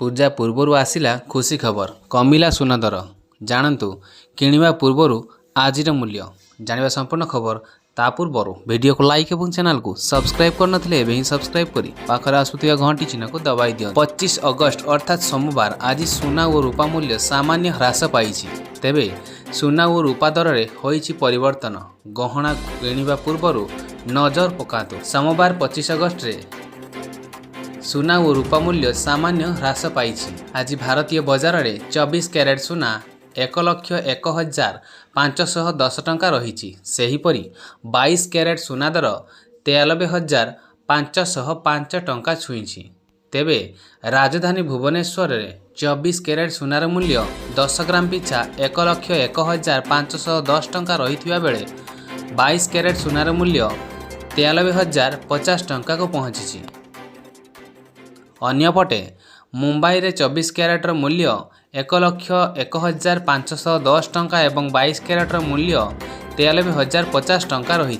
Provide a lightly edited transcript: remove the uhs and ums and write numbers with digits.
पूजा पूर्व आसिला खुशी खबर कमिला सुना दर जानतु किणवा पूर्व आज मूल्य जाना संपूर्ण खबर ता पूर्व वीडियो को लाइक और चैनल को सब्सक्राइब करनथिले एबे ही सब्सक्राइब करी पाखरे आसुथिबा घंटी चिन्ह को दबाई दियो। 25 अगस्त अर्थात सोमवार आज सुना और रूपा मूल्य सामान्य ह्रास पाइछि। तेबे सुना और रूपा दर रे होइछि परिवर्तन। गहना किणवा पूर्व नजर पकातु। सोमवार 25 अगस्त रे सुना और रूपा मूल्य सामान्य ह्रास पाइछि। आज भारतीय बाजार रे 24 कैरेट सुना 1,01,510 टंका रही। सेहीपरि 22 कैरेट सुना दर 93,505 टंका छुईछि। तेबे राजधानी भुवनेश्वर रे 24 कैरेट सुनार मूल्य 10 ग्राम पिछा 1,01,510 टंका रही बेले 22 कैरेट सुनार मूल्य 93,050 टंका को पहुँची। अन्यपटे मुंबई रे 24 कैरेटर मूल्य 1,01,510 टंका एवं 22 कैरेटर मूल्य 93,050 टंका रही।